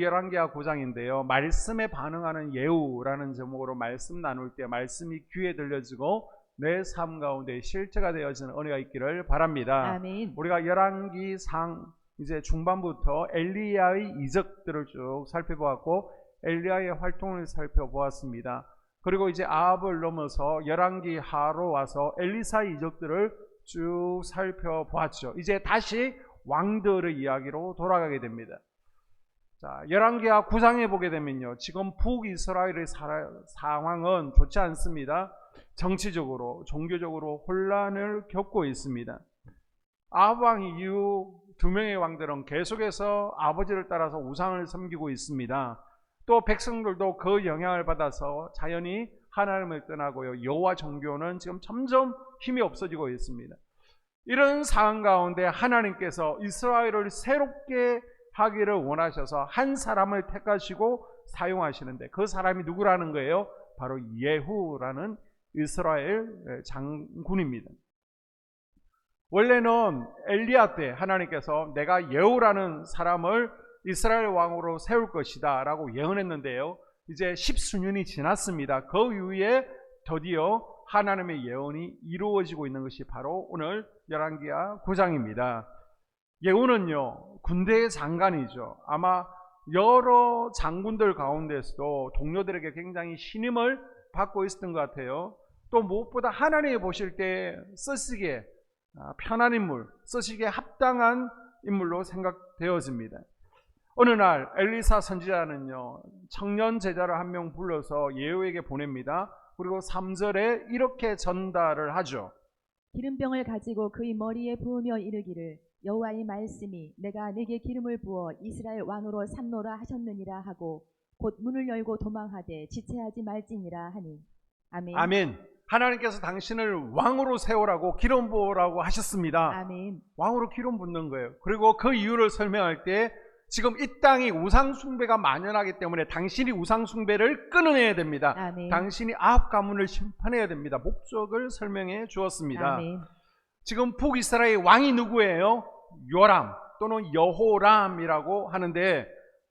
열왕기하 9장인데요. 말씀에 반응하는 예우라는 제목으로 말씀 나눌 때 말씀이 귀에 들려지고 내 삶 가운데 실제가 되어지는 은혜가 있기를 바랍니다. 아멘. 우리가 열왕기상 이제 중반부터 엘리야의 이적들을 쭉 살펴보았고 엘리야의 활동을 살펴보았습니다. 그리고 이제 아합을 넘어서 열왕기하로 와서 엘리사의 이적들을 쭉 살펴보았죠. 이제 다시 왕들의 이야기로 돌아가게 됩니다. 자, 열왕기하 9장에 보게 되면요, 지금 북이스라엘의 상황은 좋지 않습니다. 정치적으로, 종교적으로 혼란을 겪고 있습니다. 아합 왕 이후 두 명의 왕들은 계속해서 아버지를 따라서 우상을 섬기고 있습니다. 또 백성들도 그 영향을 받아서 자연히 하나님을 떠나고요, 여호와 종교는 지금 점점 힘이 없어지고 있습니다. 이런 상황 가운데 하나님께서 이스라엘을 새롭게 하기를 원하셔서 한 사람을 택하시고 사용하시는데, 그 사람이 누구라는 거예요? 바로 예후라는 이스라엘 장군입니다. 원래는 엘리야 때 하나님께서 내가 예후라는 사람을 이스라엘 왕으로 세울 것이다 라고 예언했는데요, 이제 10수년이 지났습니다. 그 이후에 드디어 하나님의 예언이 이루어지고 있는 것이 바로 오늘 열왕기하 9장입니다. 예후는요, 군대의 장관이죠. 아마 여러 장군들 가운데서도 동료들에게 굉장히 신임을 받고 있었던 것 같아요. 또 무엇보다 하나님이 보실 때 쓰시기에 편한 인물, 쓰시기에 합당한 인물로 생각되어집니다. 어느 날 엘리사 선지자는요, 청년 제자를 한 명 불러서 예후에게 보냅니다. 그리고 3절에 이렇게 전달을 하죠. 기름병을 가지고 그의 머리에 부으며 이르기를 여호와의 말씀이 내가 네게 기름을 부어 이스라엘 왕으로 삼노라 하셨느니라 하고 곧 문을 열고 도망하되 지체하지 말지니라 하니. 아멘. 아멘. 하나님께서 당신을 왕으로 세우라고 기름 부으라고 하셨습니다. 아멘. 왕으로 기름 붓는 거예요. 그리고 그 이유를 설명할 때 지금 이 땅이 우상 숭배가 만연하기 때문에 당신이 우상 숭배를 끊어내야 됩니다. 아멘. 당신이 아합 가문을 심판해야 됩니다. 목적을 설명해 주었습니다. 아멘. 지금 북이스라엘 왕이 누구예요? 요람 또는 여호람이라고 하는데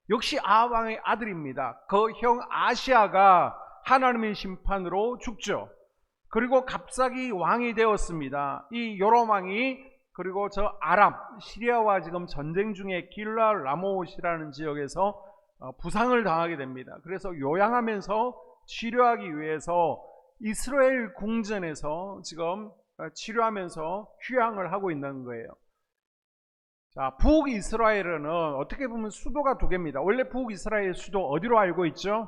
역시 아합 왕의 아들입니다. 그 형 아시아가 하나님의 심판으로 죽죠. 그리고 갑자기 왕이 되었습니다. 이 요람 왕이 그리고 저 아람, 시리아와 지금 전쟁 중에 길라 라모옷이라는 지역에서 부상을 당하게 됩니다. 그래서 요양하면서 치료하기 위해서 이스라엘 궁전에서 지금 치료하면서 휴양을 하고 있는 거예요. 자, 북이스라엘은 어떻게 보면 수도가 두 개입니다. 원래 북이스라엘 수도 어디로 알고 있죠?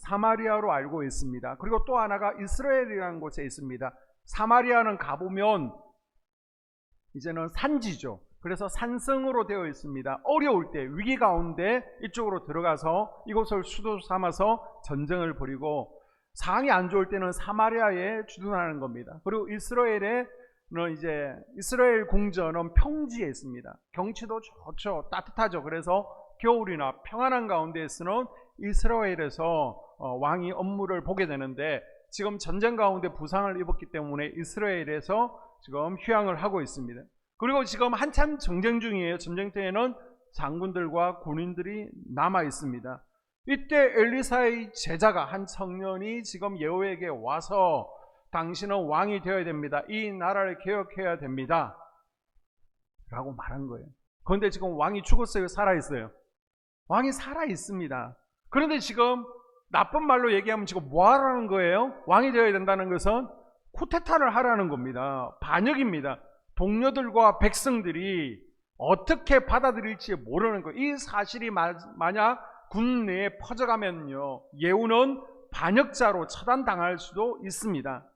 사마리아로 알고 있습니다. 그리고 또 하나가 이스라엘이라는 곳에 있습니다. 사마리아는 가보면 이제는 산지죠. 그래서 산성으로 되어 있습니다. 어려울 때, 위기 가운데 이쪽으로 들어가서 이곳을 수도 삼아서 전쟁을 벌이고, 상황이 안 좋을 때는 사마리아에 주둔하는 겁니다. 그리고 이스라엘 궁전은 평지에 있습니다. 경치도 좋죠. 따뜻하죠. 그래서 겨울이나 평안한 가운데에서는 이스라엘에서 왕이 업무를 보게 되는데, 지금 전쟁 가운데 부상을 입었기 때문에 이스라엘에서 지금 휴양을 하고 있습니다. 그리고 지금 한참 전쟁 중이에요. 전쟁터에는 장군들과 군인들이 남아 있습니다. 이때 엘리사의 제자가 한 청년이 지금 예후에게 와서 당신은 왕이 되어야 됩니다. 이 나라를 개혁해야 됩니다. 라고 말한 거예요. 그런데 지금 왕이 죽었어요? 살아있어요? 왕이 살아있습니다. 그런데 지금 나쁜 말로 얘기하면 지금 뭐 하라는 거예요? 왕이 되어야 된다는 것은 쿠데타를 하라는 겁니다. 반역입니다. 동료들과 백성들이 어떻게 받아들일지 모르는 거예요. 이 사실이 만약 군 내에 퍼져가면요, 예후는 반역자로 처단당할 수도 있습니다.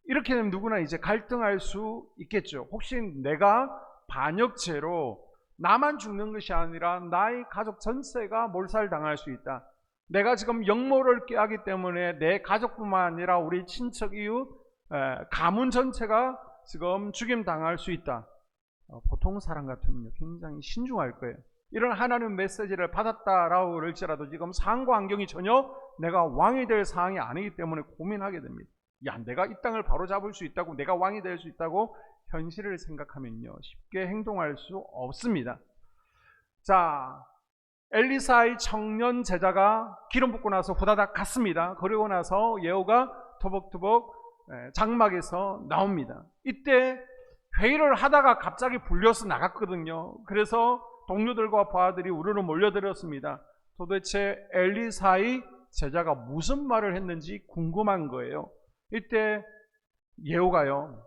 이렇게 되면 누구나 이제 갈등할 수 있겠죠. 혹시 내가 반역죄로 나만 죽는 것이 아니라 나의 가족 전체가 몰살당할 수 있다. 내가 지금 역모를 하기 때문에 내 가족뿐만 아니라 우리 친척, 이웃, 가문 전체가 지금 죽임당할 수 있다. 보통 사람 같으면 굉장히 신중할 거예요. 이런 하나님 메시지를 받았다라고 그럴지라도 지금 상황과 환경이 전혀 내가 왕이 될 상황이 아니기 때문에 고민하게 됩니다. 야, 내가 이 땅을 바로잡을 수 있다고, 내가 왕이 될 수 있다고 현실을 생각하면요, 쉽게 행동할 수 없습니다. 자, 엘리사의 청년 제자가 기름 붓고 나서 후다닥 갔습니다. 그리고 나서 예후가 터벅터벅 장막에서 나옵니다. 이때 회의를 하다가 갑자기 불려서 나갔거든요. 그래서 동료들과 부하들이 우르르 몰려들었습니다. 도대체 엘리사의 제자가 무슨 말을 했는지 궁금한 거예요. 이때 예후가요,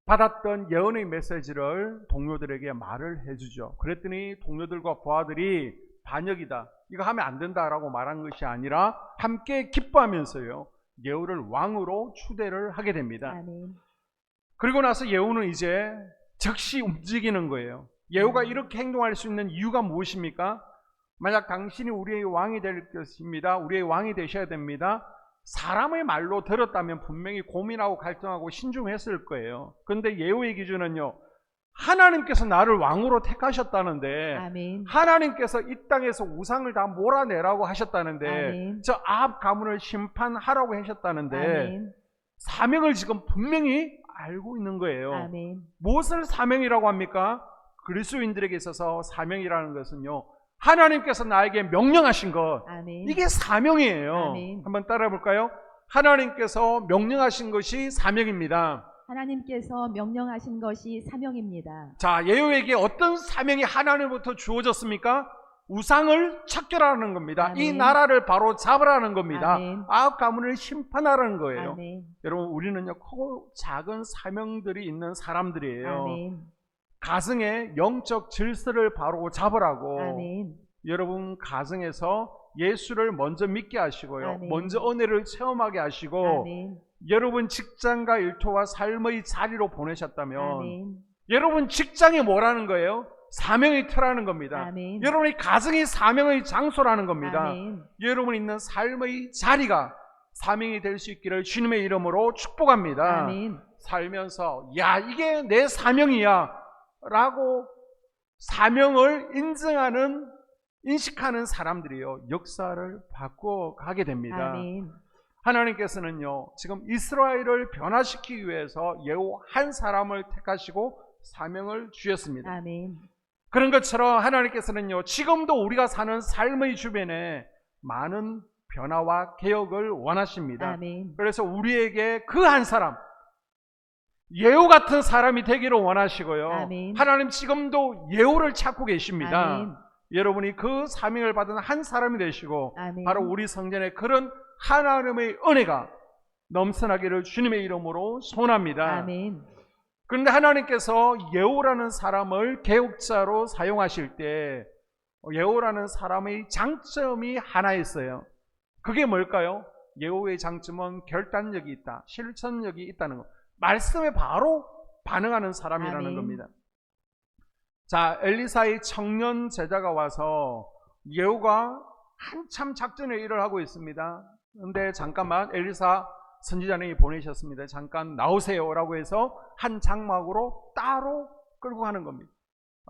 받았던 예언의 메시지를 동료들에게 말을 해주죠. 그랬더니 동료들과 부하들이 반역이다, 이거 하면 안 된다라고 말한 것이 아니라 함께 기뻐하면서요, 예후를 왕으로 추대를 하게 됩니다. 아멘. 그리고 나서 예후는 이제 즉시 움직이는 거예요. 예후가 이렇게 행동할 수 있는 이유가 무엇입니까? 만약 당신이 우리의 왕이 될 것입니다, 우리의 왕이 되셔야 됩니다, 사람의 말로 들었다면 분명히 고민하고 갈등하고 신중했을 거예요. 그런데 예후의 기준은요, 하나님께서 나를 왕으로 택하셨다는데, 아멘. 하나님께서 이 땅에서 우상을 다 몰아내라고 하셨다는데, 아멘. 저 아합 가문을 심판하라고 하셨다는데, 아멘. 사명을 지금 분명히 알고 있는 거예요. 아멘. 무엇을 사명이라고 합니까? 그리스도인들에게 있어서 사명이라는 것은요, 하나님께서 나에게 명령하신 것, 아멘. 이게 사명이에요. 아멘. 한번 따라해 볼까요? 하나님께서 명령하신 것이 사명입니다. 하나님께서 명령하신 것이 사명입니다. 자, 예후에게 어떤 사명이 하나님부터 주어졌습니까? 우상을 척결하는 겁니다. 아멘. 이 나라를 바로 잡으라는 겁니다. 아멘. 아합 가문을 심판하라는 거예요. 아멘. 여러분, 우리는요, 크고 작은 사명들이 있는 사람들이에요. 아멘. 가정의 영적 질서를 바로 잡으라고. 아멘. 여러분, 가정에서 예수를 먼저 믿게 하시고요, 아멘. 먼저 은혜를 체험하게 하시고, 아멘. 여러분 직장과 일터와 삶의 자리로 보내셨다면, 아멘. 여러분 직장이 뭐라는 거예요? 사명의 터라는 겁니다. 아멘. 여러분의 가정이 사명의 장소라는 겁니다. 아멘. 여러분 있는 삶의 자리가 사명이 될 수 있기를 주님의 이름으로 축복합니다. 아멘. 살면서 야, 이게 내 사명이야 라고 사명을 인식하는 사람들이요, 역사를 바꿔가게 됩니다. 아멘. 하나님께서는요, 지금 이스라엘을 변화시키기 위해서 예후 한 사람을 택하시고 사명을 주셨습니다. 아멘. 그런 것처럼 하나님께서는요, 지금도 우리가 사는 삶의 주변에 많은 변화와 개혁을 원하십니다. 아멘. 그래서 우리에게 그 한 사람, 예후 같은 사람이 되기를 원하시고요. 아멘. 하나님 지금도 예후를 찾고 계십니다. 아멘. 여러분이 그 사명을 받은 한 사람이 되시고, 아멘. 바로 우리 성전에 그런 하나님의 은혜가 넘쳐나기를 주님의 이름으로 소원합니다. 아멘. 그런데 하나님께서 예후라는 사람을 개혁자로 사용하실 때, 예후라는 사람의 장점이 하나 있어요. 그게 뭘까요? 예후의 장점은 결단력이 있다, 실천력이 있다는 것, 말씀에 바로 반응하는 사람이라는 아멘. 겁니다. 자, 엘리사의 청년 제자가 와서 예후가 한참 작전의 일을 하고 있습니다. 그런데 잠깐만, 엘리사 선지자님이 보내셨습니다. 잠깐 나오세요라고 해서 한 장막으로 따로 끌고 가는 겁니다.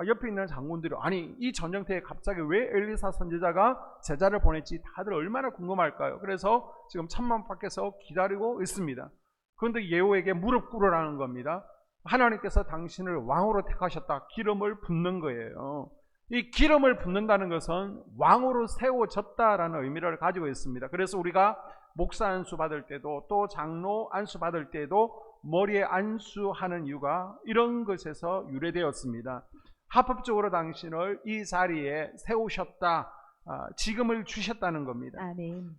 옆에 있는 장군들이, 아니 이 전쟁터에 갑자기 왜 엘리사 선지자가 제자를 보냈지, 다들 얼마나 궁금할까요? 그래서 지금 천막 밖에서 기다리고 있습니다. 그런데 예후에게 무릎 꿇으라는 겁니다. 하나님께서 당신을 왕으로 택하셨다, 기름을 붓는 거예요. 이 기름을 붓는다는 것은 왕으로 세워졌다라는 의미를 가지고 있습니다. 그래서 우리가 목사 안수 받을 때도, 또 장로 안수 받을 때도 머리에 안수하는 이유가 이런 것에서 유래되었습니다. 합법적으로 당신을 이 자리에 세우셨다, 지금을 주셨다는 겁니다. 아멘.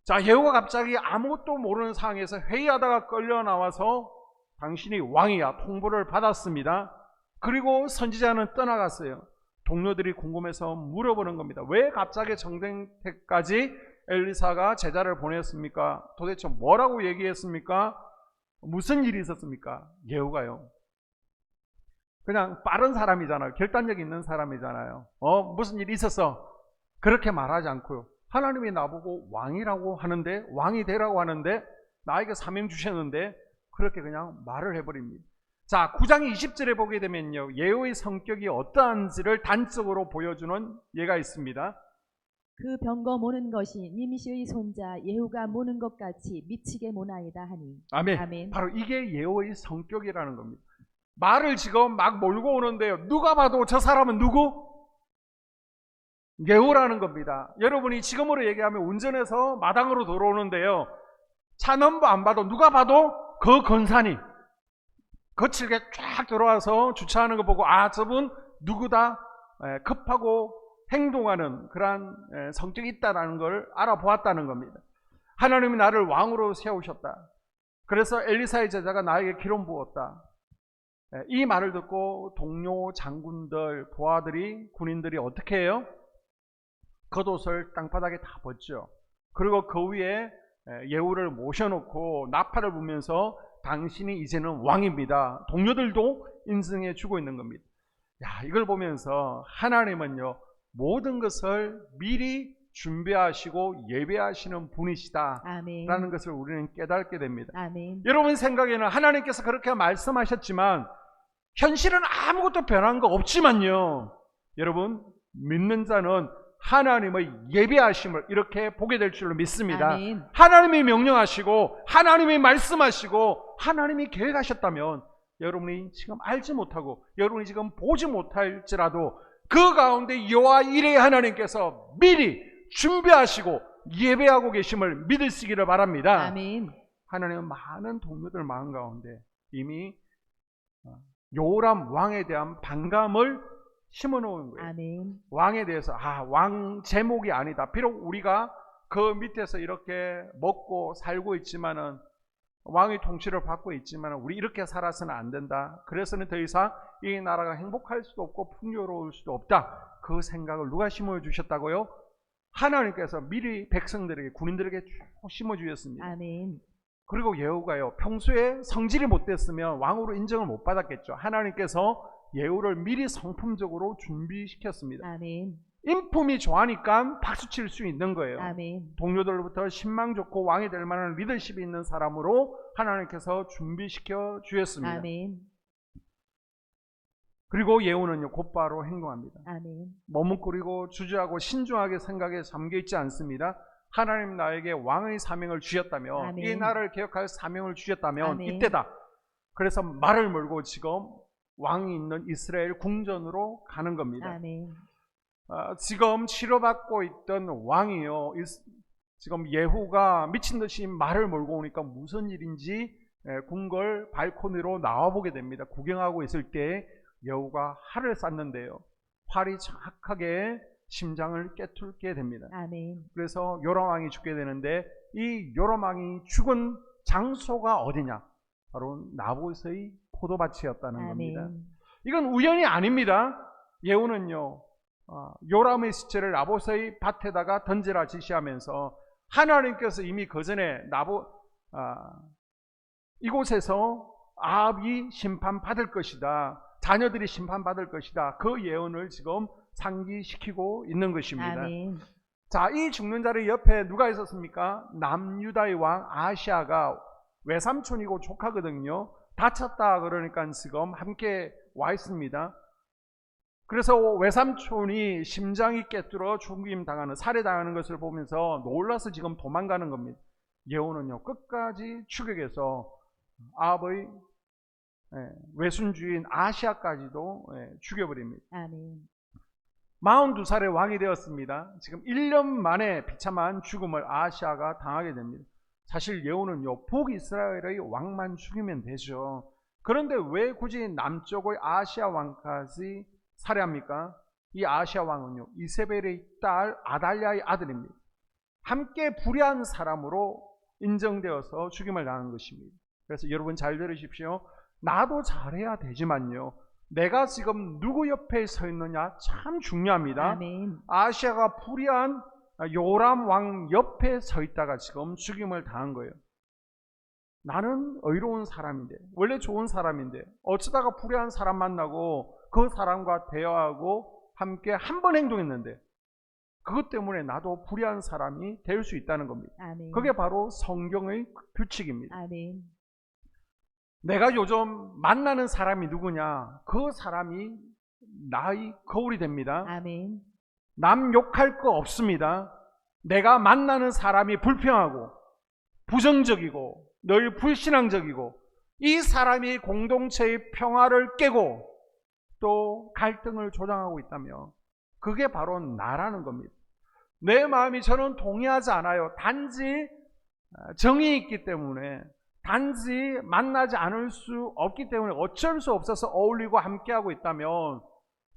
자, 예후가 갑자기 아무것도 모르는 상황에서 회의하다가 끌려 나와서 당신이 왕이야 통보를 받았습니다. 그리고 선지자는 떠나갔어요. 동료들이 궁금해서 물어보는 겁니다. 왜 갑자기 전쟁터까지 엘리사가 제자를 보냈습니까? 도대체 뭐라고 얘기했습니까? 무슨 일이 있었습니까? 예후가요, 그냥 빠른 사람이잖아요. 결단력 있는 사람이잖아요. 무슨 일이 있었어? 그렇게 말하지 않고요, 하나님이 나보고 왕이라고 하는데, 왕이 되라고 하는데, 나에게 사명 주셨는데, 그렇게 그냥 말을 해버립니다. 자, 9장 20절에 보게 되면요, 예후의 성격이 어떠한지를 단적으로 보여주는 예가 있습니다. 그 병거 모는 것이 님시의 손자 예후가 모는 것 같이 미치게 모나이다 하니. 아멘. 아멘. 바로 이게 예후의 성격이라는 겁니다. 말을 지금 막 몰고 오는데요, 누가 봐도 저 사람은 누구? 예후라는 겁니다. 여러분이 지금으로 얘기하면 운전해서 마당으로 들어오는데요, 차 넘버 안 봐도 누가 봐도 그 건산이 거칠게 쫙 들어와서 주차하는 거 보고 아, 저분 누구다, 급하고 행동하는 그러한 성격이 있다는 걸 알아보았다는 겁니다. 하나님이 나를 왕으로 세우셨다. 그래서 엘리사의 제자가 나에게 기름 부었다. 이 말을 듣고 동료 장군들, 부하들이, 군인들이 어떻게 해요? 겉옷을 땅바닥에 다 벗죠. 그리고 그 위에 예후를 모셔놓고 나팔을 불면서 당신이 이제는 왕입니다. 동료들도 인정해 주고 있는 겁니다. 야, 이걸 보면서 하나님은요, 모든 것을 미리 준비하시고 예배하시는 분이시다 아멘. 라는 것을 우리는 깨닫게 됩니다. 아멘. 여러분 생각에는 하나님께서 그렇게 말씀하셨지만 현실은 아무것도 변한 거 없지만요, 여러분 믿는 자는 하나님의 예배하심을 이렇게 보게 될 줄로 믿습니다. 아멘. 하나님이 명령하시고 하나님이 말씀하시고 하나님이 계획하셨다면 여러분이 지금 알지 못하고 여러분이 지금 보지 못할지라도 그 가운데 여호와 이레 하나님께서 미리 준비하시고 예배하고 계심을 믿으시기를 바랍니다. 아멘. 하나님은 많은 동료들 마음 가운데 이미 요람 왕에 대한 반감을 심어놓은 거예요. 아멘. 왕에 대해서 왕 제목이 아니다. 비록 우리가 그 밑에서 이렇게 먹고 살고 있지만은 왕의 통치를 받고 있지만 우리 이렇게 살아서는 안 된다. 그래서는 더 이상 이 나라가 행복할 수도 없고 풍요로울 수도 없다. 그 생각을 누가 심어주셨다고요? 하나님께서 미리 백성들에게, 군인들에게 쭉 심어주셨습니다. 아멘. 그리고 예후가요, 평소에 성질이 못됐으면 왕으로 인정을 못 받았겠죠. 하나님께서 예후를 미리 성품적으로 준비시켰습니다. 아멘. 인품이 좋아하니까 박수칠 수 있는 거예요. 아멘. 동료들로부터 신망 좋고 왕이 될 만한 리더십이 있는 사람으로 하나님께서 준비시켜 주셨습니다. 아멘. 그리고 예후는요, 곧바로 행동합니다. 아멘. 머뭇거리고 주저하고 신중하게 생각에 잠겨있지 않습니다. 하나님 나에게 왕의 사명을 주셨다면, 아멘. 이 나라를 개혁할 사명을 주셨다면 아멘. 이때다. 그래서 말을 몰고 지금 왕이 있는 이스라엘 궁전으로 가는 겁니다. 아멘. 지금 치료받고 있던 왕이요, 지금 예후가 미친듯이 말을 몰고 오니까 무슨 일인지 궁궐 발코니로 나와보게 됩니다. 구경하고 있을 때 예후가 활을 쐈는데요, 활이 정확하게 심장을 깨뚫게 됩니다. 아멘. 그래서 요람 왕이 죽게 되는데, 이 요람 왕이 죽은 장소가 어디냐? 바로 나봇의 포도밭이었다는 겁니다. 아멘. 이건 우연이 아닙니다. 예후는요, 요람의 시체를 나봇의 밭에다가 던지라 지시하면서 하나님께서 이미 그 전에 이곳에서 아합이 심판받을 것이다, 자녀들이 심판받을 것이다, 그 예언을 지금 상기시키고 있는 것입니다. 아멘. 자, 이 죽는 자리 옆에 누가 있었습니까? 남유다의 왕 아시아가 외삼촌이고 조카거든요. 다쳤다 그러니까 지금 함께 와 있습니다. 그래서 외삼촌이 심장이 깨뚫어 죽임 당하는, 살해당하는 것을 보면서 놀라서 지금 도망가는 겁니다. 예후는요, 끝까지 추격해서 아합의 외손주인 아시아까지도 죽여버립니다. 아멘. 42살의 왕이 되었습니다. 지금 1년 만에 비참한 죽음을 아시아가 당하게 됩니다. 사실 예후는요, 북이스라엘의 왕만 죽이면 되죠. 그런데 왜 굳이 남쪽의 아시아 왕까지 살해합니까? 이 아시아 왕은요, 이세벨의 딸 아달랴의 아들입니다. 함께 불의한 사람으로 인정되어서 죽임을 당한 것입니다. 그래서 여러분 잘 들으십시오. 나도 잘해야 되지만요, 내가 지금 누구 옆에 서 있느냐 참 중요합니다. 아멘. 아시아가 불의한 요람 왕 옆에 서 있다가 지금 죽임을 당한 거예요. 나는 의로운 사람인데, 원래 좋은 사람인데 어쩌다가 불의한 사람 만나고 그 사람과 대화하고 함께 한 번 행동했는데 그것 때문에 나도 불의한 사람이 될 수 있다는 겁니다. 아멘. 그게 바로 성경의 규칙입니다. 아멘. 내가 요즘 만나는 사람이 누구냐? 그 사람이 나의 거울이 됩니다. 아멘. 남 욕할 거 없습니다. 내가 만나는 사람이 불평하고 부정적이고 늘 불신앙적이고 이 사람이 공동체의 평화를 깨고 또 갈등을 조장하고 있다면 그게 바로 나라는 겁니다. 내 마음이 저는 동의하지 않아요. 단지 정이 있기 때문에, 단지 만나지 않을 수 없기 때문에 어쩔 수 없어서 어울리고 함께하고 있다면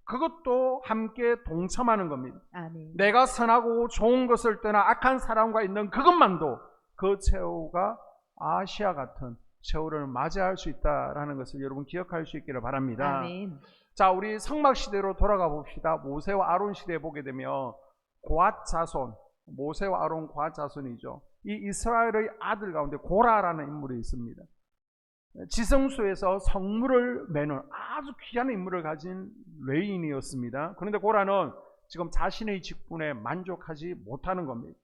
그것도 함께 동참하는 겁니다. 아멘. 내가 선하고 좋은 것을 떠나 악한 사람과 있는 그것만도 그 최후가 아시아 같은 최후를 맞이할 수 있다라는 것을 여러분 기억할 수 있기를 바랍니다. 아멘. 자, 우리 성막 시대로 돌아가 봅시다. 모세와 아론 시대에 보게 되면 고앗 자손, 모세와 아론 고앗 자손이죠. 이 이스라엘의 아들 가운데 고라라는 인물이 있습니다. 지성소에서 성물을 매는 아주 귀한 인물을 가진 레위인이었습니다. 그런데 고라는 지금 자신의 직분에 만족하지 못하는 겁니다.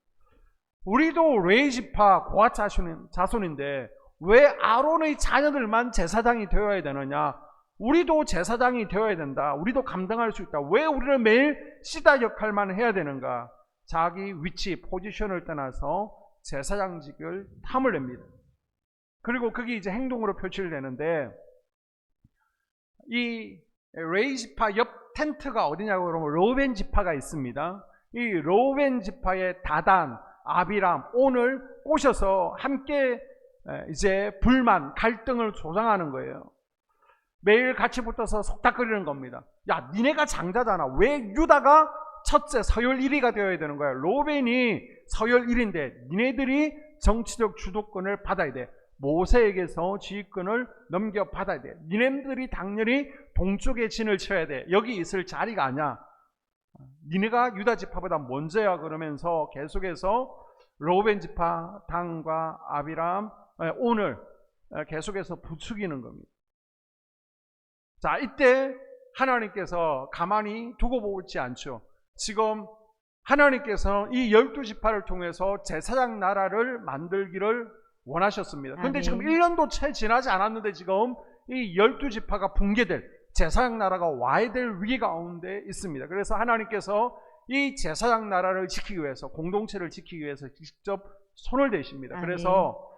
우리도 레위 지파 고앗 자손인데 왜 아론의 자녀들만 제사장이 되어야 되느냐? 우리도 제사장이 되어야 된다. 우리도 감당할 수 있다. 왜 우리는 매일 시다 역할만 해야 되는가? 자기 위치, 포지션을 떠나서 제사장직을 탐을 냅니다. 그리고 그게 이제 행동으로 표출되는데, 이 레위 지파 옆 텐트가 어디냐고 그러면 로벤 지파가 있습니다. 이 로벤 지파의 다단, 아비람, 온을 꼬셔서 함께 이제 불만, 갈등을 조장하는 거예요. 매일 같이 붙어서 속닥거리는 겁니다. 야, 니네가 장자잖아. 왜 유다가 첫째 서열 1위가 되어야 되는 거야? 로벤이 서열 1위인데 니네들이 정치적 주도권을 받아야 돼. 모세에게서 지휘권을 넘겨받아야 돼. 니네들이 당연히 동쪽의 진을 쳐야 돼. 여기 있을 자리가 아니야. 니네가 유다 지파보다 먼저야. 그러면서 계속해서 로벤 지파 단과 아비람, 오늘 계속해서 부추기는 겁니다. 자, 이때 하나님께서 가만히 두고 보지 않죠. 지금 하나님께서는 이 12지파를 통해서 제사장 나라를 만들기를 원하셨습니다. 그런데 지금 1년도 채 지나지 않았는데 지금 이 12지파가 붕괴될, 제사장 나라가 와야 될 위기 가운데 있습니다. 그래서 하나님께서 이 제사장 나라를 지키기 위해서, 공동체를 지키기 위해서 직접 손을 대십니다. 그래서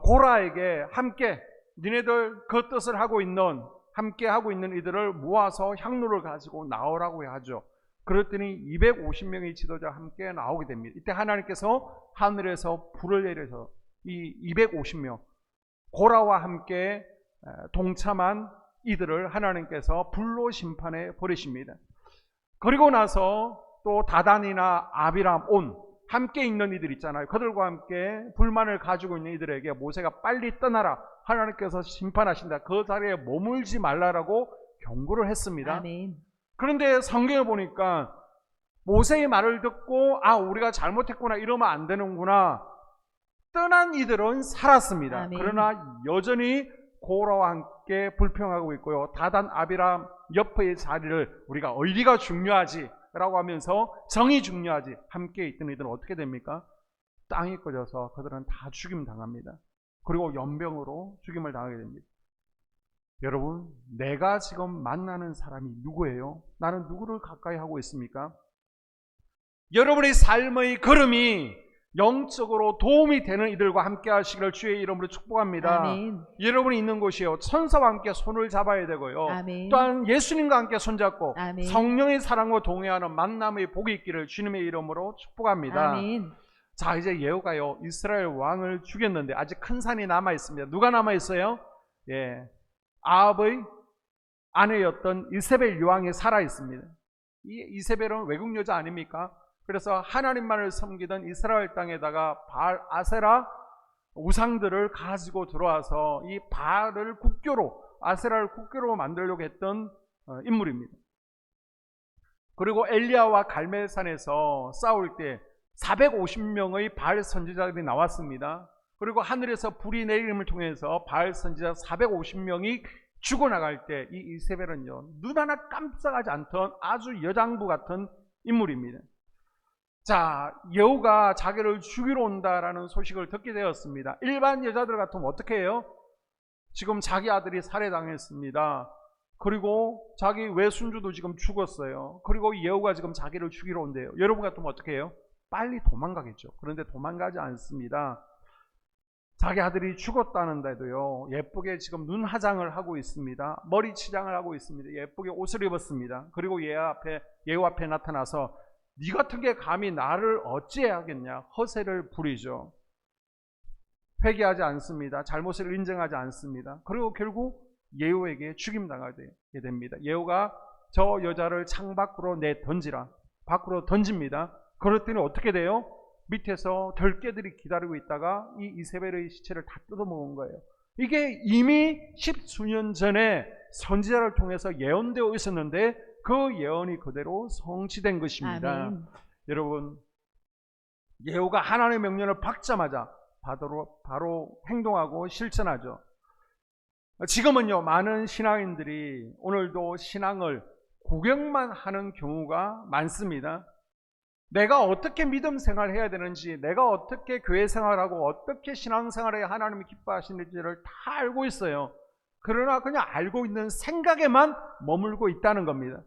고라에게 함께 니네들 그 뜻을 하고 있는, 함께 하고 있는 이들을 모아서 향로를 가지고 나오라고 하죠. 그랬더니 250명의 지도자가 함께 나오게 됩니다. 이때 하나님께서 하늘에서 불을 내려서 이 250명 고라와 함께 동참한 이들을 하나님께서 불로 심판해 버리십니다. 그리고 나서 또 다단이나 아비람, 온 함께 있는 이들 있잖아요. 그들과 함께 불만을 가지고 있는 이들에게 모세가 빨리 떠나라, 하나님께서 심판하신다, 그 자리에 머물지 말라라고 경고를 했습니다. 아멘. 그런데 성경을 보니까 모세의 말을 듣고 우리가 잘못했구나 이러면 안 되는구나, 떠난 이들은 살았습니다. 아멘. 그러나 여전히 고라와 함께 불평하고 있고요. 다단 아비람 옆의 자리를 우리가 어디가 중요하지 라고 하면서 정이 중요하지, 함께 있던 이들은 어떻게 됩니까? 땅이 꺼져서 그들은 다 죽임 당합니다. 그리고 연병으로 죽임을 당하게 됩니다. 여러분, 내가 지금 만나는 사람이 누구예요? 나는 누구를 가까이 하고 있습니까? 여러분의 삶의 걸음이 영적으로 도움이 되는 이들과 함께 하시기를 주의 이름으로 축복합니다. 아멘. 여러분이 있는 곳이요, 천사와 함께 손을 잡아야 되고요. 아멘. 또한 예수님과 함께 손잡고 아멘. 성령의 사랑과 동행하는 만남의 복이 있기를 주님의 이름으로 축복합니다. 아멘. 자, 이제 예후가요 이스라엘 왕을 죽였는데 아직 큰 산이 남아 있습니다. 누가 남아 있어요? 아합의 아내였던 이세벨 여왕이 살아 있습니다. 이 이세벨은 외국 여자 아닙니까? 그래서 하나님만을 섬기던 이스라엘 땅에다가 바알, 아세라 우상들을 가지고 들어와서 이 바알을 국교로, 아세라를 국교로 만들려고 했던 인물입니다. 그리고 엘리야와 갈멜산에서 싸울 때 450명의 바알 선지자들이 나왔습니다. 그리고 하늘에서 불이 내림을 통해서 바알 선지자 450명이 죽어나갈 때 이 이세벨은요, 눈 하나 깜짝하지 않던 아주 여장부 같은 인물입니다. 자, 예후가 자기를 죽이러 온다라는 소식을 듣게 되었습니다. 일반 여자들 같으면 어떻게 해요? 지금 자기 아들이 살해당했습니다. 그리고 자기 외손주도 지금 죽었어요. 그리고 예후가 지금 자기를 죽이러 온대요. 여러분 같으면 어떻게 해요? 빨리 도망가겠죠. 그런데 도망가지 않습니다. 자기 아들이 죽었다는데도요, 예쁘게 지금 눈 화장을 하고 있습니다. 머리 치장을 하고 있습니다. 예쁘게 옷을 입었습니다. 그리고 예후 앞에 나타나서 네 같은 게 감히 나를 어찌해야겠냐, 허세를 부리죠. 회개하지 않습니다. 잘못을 인정하지 않습니다. 그리고 결국 예후에게 죽임당하게 됩니다. 예후가 저 여자를 창 밖으로 내던지라, 밖으로 던집니다. 그랬더니 어떻게 돼요? 밑에서 덜개들이 기다리고 있다가 이 이세벨의 시체를 다 뜯어먹은 거예요. 이게 이미 십수년 전에 선지자를 통해서 예언되어 있었는데 그 예언이 그대로 성취된 것입니다. 아멘. 여러분, 예후가 하나님의 명령을 받자마자 바로 행동하고 실천하죠. 지금은요, 많은 신앙인들이 오늘도 신앙을 구경만 하는 경우가 많습니다. 내가 어떻게 믿음 생활을 해야 되는지, 내가 어떻게 교회 생활하고 어떻게 신앙 생활을 해야 하나님이 기뻐하시는지를 다 알고 있어요. 그러나 그냥 알고 있는 생각에만 머물고 있다는 겁니다.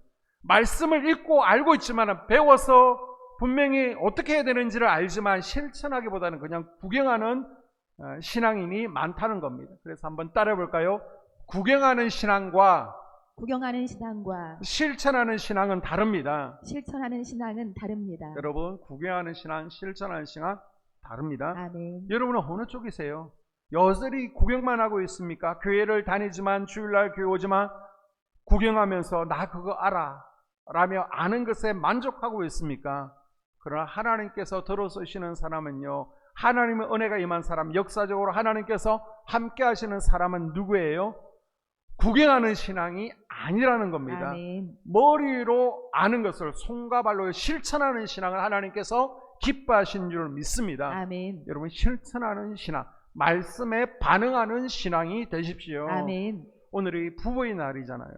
말씀을 읽고 알고 있지만, 배워서 분명히 어떻게 해야 되는지를 알지만 실천하기보다는 그냥 구경하는 신앙인이 많다는 겁니다. 그래서 한번 따라해 볼까요? 구경하는 신앙과 실천하는 신앙은 다릅니다. 실천하는 신앙은 다릅니다. 여러분, 구경하는 신앙, 실천하는 신앙 다릅니다. 아멘. 여러분은 어느 쪽이세요? 여전히 구경만 하고 있습니까? 교회를 다니지만, 주일날 교회 오지만 구경하면서 나 그거 알아 라며 아는 것에 만족하고 있습니까? 그러나 하나님께서 들어서시는 사람은요, 하나님의 은혜가 임한 사람, 역사적으로 하나님께서 함께 하시는 사람은 누구예요? 구경하는 신앙이 아니라는 겁니다. 아멘. 머리로 아는 것을 손과 발로 실천하는 신앙을 하나님께서 기뻐하신 줄 믿습니다. 아멘. 여러분, 실천하는 신앙, 말씀에 반응하는 신앙이 되십시오. 아멘. 오늘이 부부의 날이잖아요.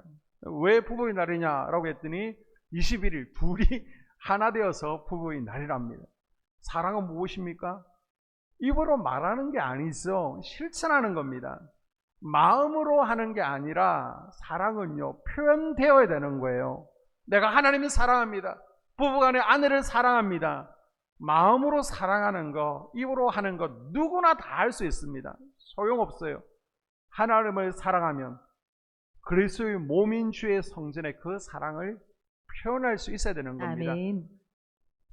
왜 부부의 날이냐라고 했더니 21일 둘이 하나 되어서 부부의 날이랍니다. 사랑은 무엇입니까? 입으로 말하는 게 아니죠. 실천하는 겁니다. 마음으로 하는 게 아니라 사랑은요, 표현되어야 되는 거예요. 내가 하나님을 사랑합니다. 부부간에 아내를 사랑합니다. 마음으로 사랑하는 거, 입으로 하는 거 누구나 다 할 수 있습니다. 소용없어요. 하나님을 사랑하면 그리스도의 몸인 주의 성전에 그 사랑을 표현할 수 있어야 되는 겁니다. 아멘.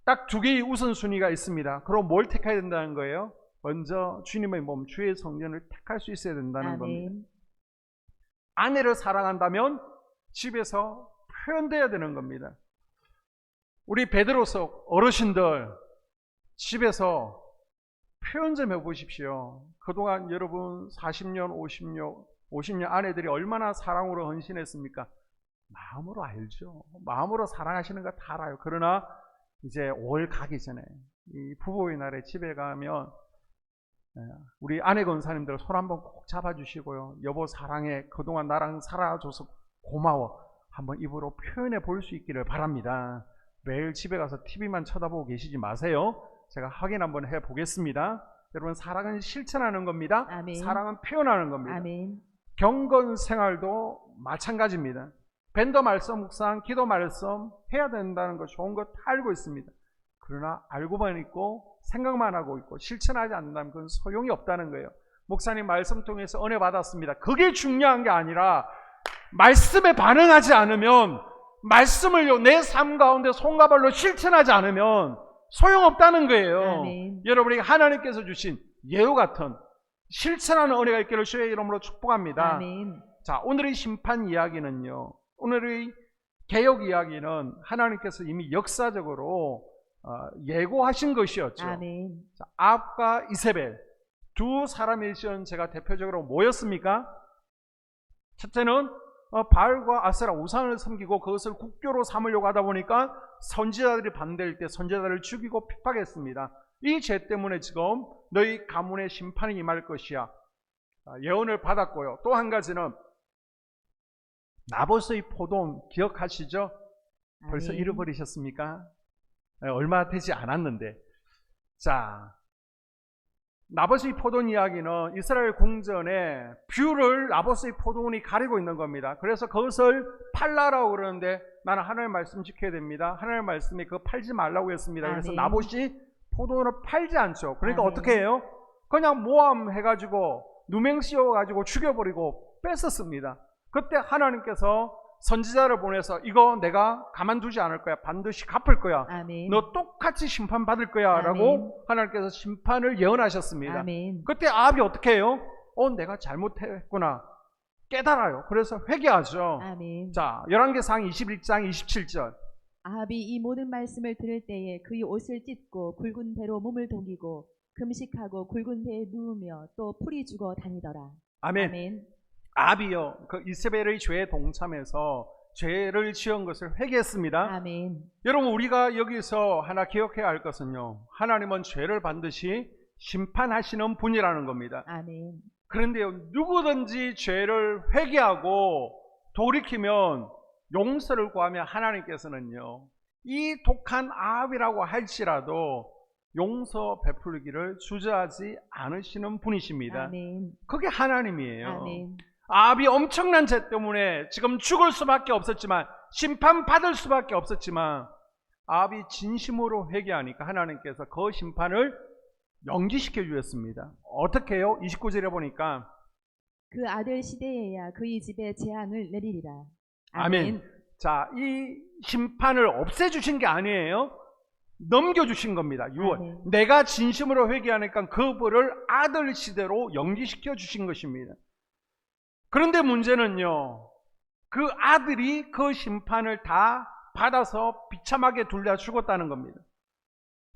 딱 두 개의 우선순위가 있습니다. 그럼 뭘 택해야 된다는 거예요? 먼저 주님의 몸, 주의 성전을 택할 수 있어야 된다는 아멘. 겁니다. 아내를 사랑한다면 집에서 표현돼야 되는 겁니다. 우리 베드로서 어르신들 집에서 표현 좀 해보십시오. 그동안 여러분 40년, 50년 아내들이 얼마나 사랑으로 헌신했습니까? 마음으로 알죠. 마음으로 사랑하시는 거 다 알아요. 그러나 이제 5월 가기 전에 이 부부의 날에 집에 가면 우리 아내 권사님들 손 한번 꼭 잡아주시고요. 여보 사랑해. 그동안 나랑 살아줘서 고마워. 한번 입으로 표현해 볼 수 있기를 바랍니다. 매일 집에 가서 TV만 쳐다보고 계시지 마세요. 제가 확인 한번 해보겠습니다. 여러분, 사랑은 실천하는 겁니다. 아멘. 사랑은 표현하는 겁니다. 아멘. 경건 생활도 마찬가지입니다. 밴더 말씀 묵상, 기도 말씀 해야 된다는 거 좋은 거 다 알고 있습니다. 그러나 알고만 있고 생각만 하고 있고 실천하지 않는다면 그건 소용이 없다는 거예요. 목사님 말씀 통해서 은혜 받았습니다. 그게 중요한 게 아니라 말씀에 반응하지 않으면, 말씀을 내 삶 가운데 손과 발로 실천하지 않으면 소용없다는 거예요. 아멘. 여러분에게 하나님께서 주신 예후 같은 실천하는 은혜가 있기를 주의 이름으로 축복합니다. 아멘. 자, 오늘의 심판 이야기는요, 오늘의 개혁 이야기는 하나님께서 이미 역사적으로 예고하신 것이었죠. 아멘. 자, 아합과 이세벨 두 사람의 일시는 제가 대표적으로 뭐였습니까? 첫째는 바알과 아세라 우상을 섬기고 그것을 국교로 삼으려고 하다 보니까 선지자들이 반대할 때 선지자들을 죽이고 핍박했습니다. 이 죄 때문에 지금 너희 가문의 심판이 임할 것이야 예언을 받았고요. 또 한 가지는 나봇의 포도원 기억하시죠? 벌써 아멘. 잃어버리셨습니까? 얼마 되지 않았는데, 자, 나봇의 포도원 이야기는 이스라엘 궁전에 뷰를 나봇의 포도원이 가리고 있는 겁니다. 그래서 그것을 팔라라고 그러는데 나는 하나님의 말씀 지켜야 됩니다. 하나님의 말씀이 그거 팔지 말라고 했습니다. 그래서 아멘. 나봇이 포도원을 팔지 않죠. 그러니까 아멘. 어떻게 해요? 그냥 모함해가지고 누명 씌워가지고 죽여버리고 뺐었습니다. 그때 하나님께서 선지자를 보내서 이거 내가 가만두지 않을 거야. 반드시 갚을 거야. 아멘. 너 똑같이 심판받을 거야 라고 하나님께서 심판을 예언하셨습니다. 아멘. 그때 아합이 어떻게 해요? 내가 잘못했구나 깨달아요. 그래서 회개하죠. 아멘. 자, 열왕기상 21장 27절. 아합이 이 모든 말씀을 들을 때에 그의 옷을 찢고 굵은 배로 몸을 독이고 금식하고 굵은 배에 누우며 또 풀이 죽어 다니더라. 아멘. 아멘. 아합이요, 그 이세벨의 죄에 동참해서 죄를 지은 것을 회개했습니다. 아멘. 여러분, 우리가 여기서 하나 기억해야 할 것은요, 하나님은 죄를 반드시 심판하시는 분이라는 겁니다. 아멘. 그런데요, 누구든지 죄를 회개하고 돌이키면 용서를 구하면 하나님께서는요, 이 독한 아합이라고 할지라도 용서 베풀기를 주저하지 않으시는 분이십니다. 아멘. 그게 하나님이에요. 아멘. 아합이 엄청난 죄 때문에 지금 죽을 수밖에 없었지만, 심판받을 수밖에 없었지만, 아합이 진심으로 회개하니까 하나님께서 그 심판을 연기시켜 주셨습니다. 어떻게 해요? 29절에 보니까 그 아들 시대에야 그의 집에 재앙을 내리리라. 아멘. 자, 이 심판을 없애주신 게 아니에요. 넘겨주신 겁니다. 6월. 아멘. 내가 진심으로 회개하니까 그 벌을 아들 시대로 연기시켜 주신 것입니다. 그런데 문제는요, 그 아들이 그 심판을 다 받아서 비참하게 둘다 죽었다는 겁니다.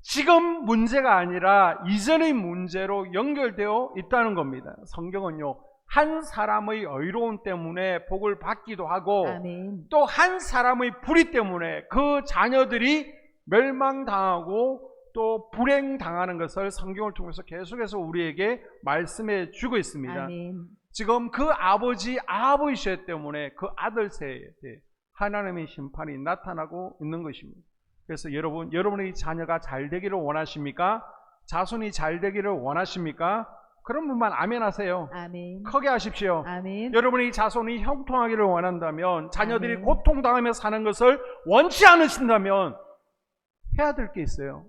지금 문제가 아니라 이전의 문제로 연결되어 있다는 겁니다. 성경은요, 한 사람의 의로움 때문에 복을 받기도 하고, 아멘. 또 한 사람의 불의 때문에 그 자녀들이 멸망당하고 또 불행당하는 것을 성경을 통해서 계속해서 우리에게 말씀해 주고 있습니다. 아멘. 지금 그 아버지 아합의 죄 때문에 그 아들 세에 하나님의 심판이 나타나고 있는 것입니다. 그래서 여러분의 자녀가 잘 되기를 원하십니까? 자손이 잘 되기를 원하십니까? 그런 분만 아멘 하세요. 아멘. 크게 하십시오. 아멘. 여러분의 자손이 형통하기를 원한다면, 자녀들이 아멘. 고통당하며 사는 것을 원치 않으신다면 해야 될 게 있어요.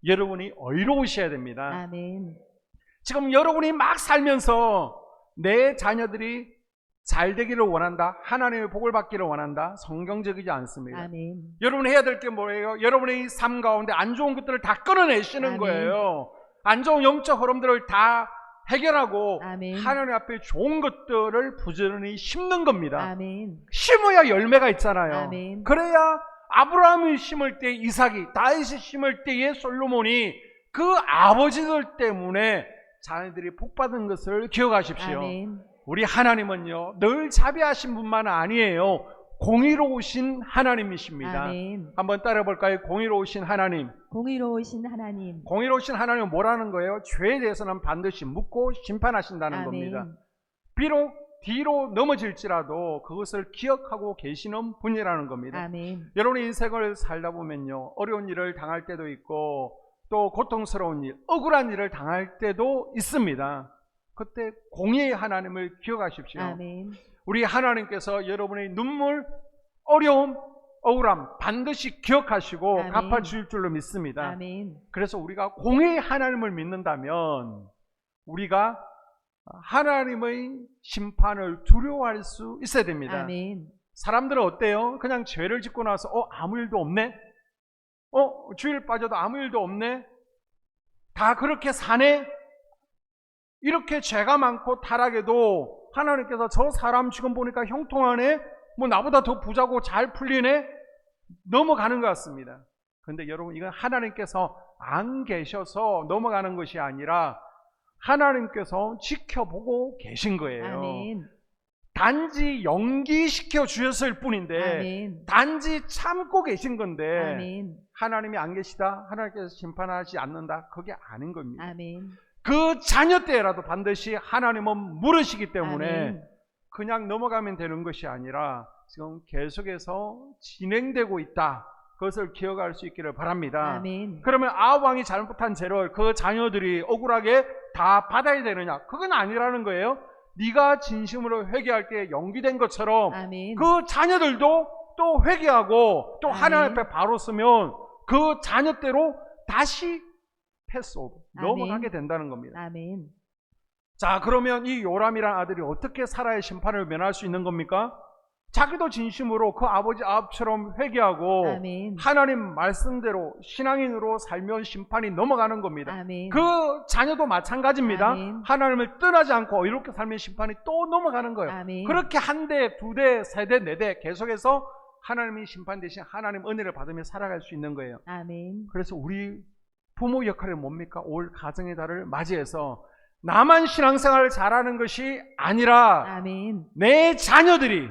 여러분이 의로우셔야 됩니다. 아멘. 지금 여러분이 막 살면서 내 자녀들이 잘 되기를 원한다, 하나님의 복을 받기를 원한다, 성경적이지 않습니다. 아멘. 여러분이 해야 될 게 뭐예요? 여러분의 삶 가운데 안 좋은 것들을 다 끊어내시는 아멘. 거예요. 안 좋은 영적 흐름들을 다 해결하고 아멘. 하나님 앞에 좋은 것들을 부지런히 심는 겁니다. 아멘. 심어야 열매가 있잖아요. 아멘. 그래야 아브라함이 심을 때 이삭이, 다윗이 심을 때의 솔로몬이, 그 아버지들 때문에 자녀들이 복받은 것을 기억하십시오. 아멘. 우리 하나님은요, 늘 자비하신 분만 아니에요. 공의로우신 하나님이십니다. 아멘. 한번 따라볼까요? 공의로우신 하나님. 공의로우신 하나님. 공의로우신 하나님은 뭐라는 거예요? 죄에 대해서는 반드시 묻고 심판하신다는 아멘. 겁니다. 비록 뒤로 넘어질지라도 그것을 기억하고 계시는 분이라는 겁니다. 아멘. 여러분의 인생을 살다 보면요, 어려운 일을 당할 때도 있고 또 고통스러운 일, 억울한 일을 당할 때도 있습니다. 그때 공의의 하나님을 기억하십시오. 아멘. 우리 하나님께서 여러분의 눈물, 어려움, 억울함 반드시 기억하시고 아멘. 갚아주실 줄로 믿습니다. 아멘. 그래서 우리가 공의의 하나님을 믿는다면 우리가 하나님의 심판을 두려워할 수 있어야 됩니다. 아멘. 사람들은 어때요? 그냥 죄를 짓고 나서 아무 일도 없네? 주일 빠져도 아무 일도 없네? 다 그렇게 사네? 이렇게 죄가 많고 타락해도 하나님께서 저 사람 지금 보니까 형통하네? 뭐 나보다 더 부자고 잘 풀리네? 넘어가는 것 같습니다. 그런데 여러분, 이건 하나님께서 안 계셔서 넘어가는 것이 아니라 하나님께서 지켜보고 계신 거예요. 아멘. 단지 연기시켜 주셨을 뿐인데, 아멘. 단지 참고 계신 건데, 아멘. 하나님이 안 계시다, 하나님께서 심판하지 않는다, 그게 아닌 겁니다. 아멘. 그 자녀 때라도 반드시 하나님은 물으시기 때문에 아멘. 그냥 넘어가면 되는 것이 아니라 지금 계속해서 진행되고 있다, 그것을 기억할 수 있기를 바랍니다. 아멘. 그러면 아합 왕이 잘못한 죄를 그 자녀들이 억울하게 다 받아야 되느냐? 그건 아니라는 거예요. 네가 진심으로 회개할 때 연기된 것처럼 아멘. 그 자녀들도 또 회개하고 또 아멘. 하나님 앞에 바로 서면 그 자녀대로 다시 패스 오브 아멘. 넘어가게 된다는 겁니다. 아멘. 자, 그러면 이 요람이라는 아들이 어떻게 사라의 심판을 면할 수 있는 겁니까? 자기도 진심으로 그 아버지 아합처럼 회개하고 아멘. 하나님 말씀대로 신앙인으로 살면 심판이 넘어가는 겁니다. 아멘. 그 자녀도 마찬가지입니다. 아멘. 하나님을 떠나지 않고 이렇게 살면 심판이 또 넘어가는 거예요. 아멘. 그렇게 한 대, 두 대, 세 대, 네 대 계속해서 하나님이 심판 대신 하나님 은혜를 받으며 살아갈 수 있는 거예요. 아멘. 그래서 우리 부모 역할이 뭡니까? 올 가정의 달을 맞이해서 나만 신앙생활을 잘하는 것이 아니라 아멘. 내 자녀들이,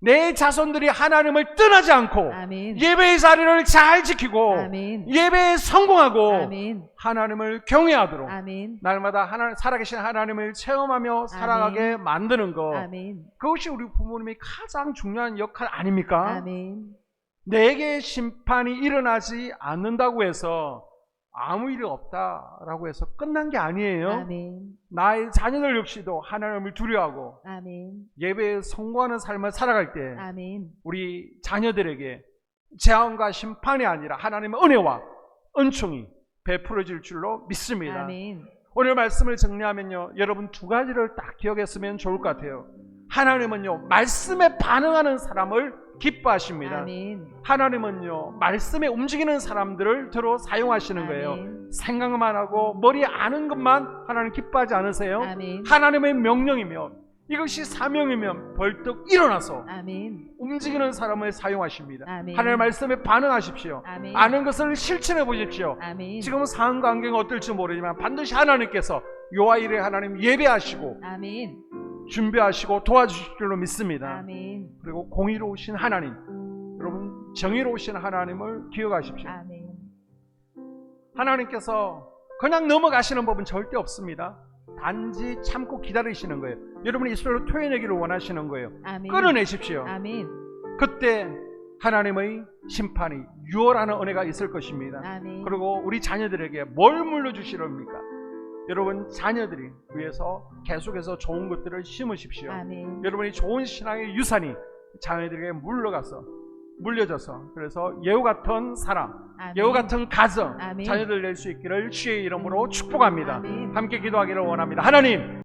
내 자손들이 하나님을 떠나지 않고 아멘. 예배의 자리를 잘 지키고 아멘. 예배에 성공하고 아멘. 하나님을 경외하도록 아멘. 날마다 살아계신 하나님을 체험하며 살아가게 만드는 것, 아멘. 그것이 우리 부모님의 가장 중요한 역할 아닙니까? 아멘. 내게 심판이 일어나지 않는다고 해서 아무 일이 없다라고 해서 끝난 게 아니에요. 아멘. 나의 자녀들 역시도 하나님을 두려워하고 아멘. 예배에 성공하는 삶을 살아갈 때 아멘. 우리 자녀들에게 재앙과 심판이 아니라 하나님의 은혜와 은총이 베풀어질 줄로 믿습니다. 아멘. 오늘 말씀을 정리하면요, 여러분 두 가지를 딱 기억했으면 좋을 것 같아요. 하나님은요, 말씀에 반응하는 사람을 기뻐하십니다. 아멘. 하나님은요, 말씀에 움직이는 사람들을 들어 사용하시는 거예요. 아멘. 생각만 하고 머리에 아는 것만 하나님 기뻐하지 않으세요? 아멘. 하나님의 명령이면, 이것이 사명이면 벌떡 일어나서 아멘. 움직이는 사람을 사용하십니다. 아멘. 하나님의 말씀에 반응하십시오. 아멘. 아는 것을 실천해 보십시오. 아멘. 지금 상황 관계가 어떨지 모르지만 반드시 하나님께서 요아일에 하나님 예배하시고 아멘. 준비하시고 도와주실 줄로 믿습니다. 아멘. 그리고 공의로우신 하나님, 여러분 정의로우신 하나님을 기억하십시오. 아멘. 하나님께서 그냥 넘어가시는 법은 절대 없습니다. 단지 참고 기다리시는 거예요. 여러분이 이스라엘로 토해내기를 원하시는 거예요. 아멘. 끊어내십시오. 아멘. 그때 하나님의 심판이 유월하는 은혜가 있을 것입니다. 아멘. 그리고 우리 자녀들에게 뭘 물려주시렵니까? 여러분 자녀들이 위해서 계속해서 좋은 것들을 심으십시오. 아멘. 여러분이 좋은 신앙의 유산이 자녀들에게 물려져서 그래서 예후 같은 사람, 아멘. 예후 같은 가정, 아멘. 자녀들 낼 수 있기를 주의 이름으로 축복합니다. 아멘. 함께 기도하기를 원합니다. 하나님,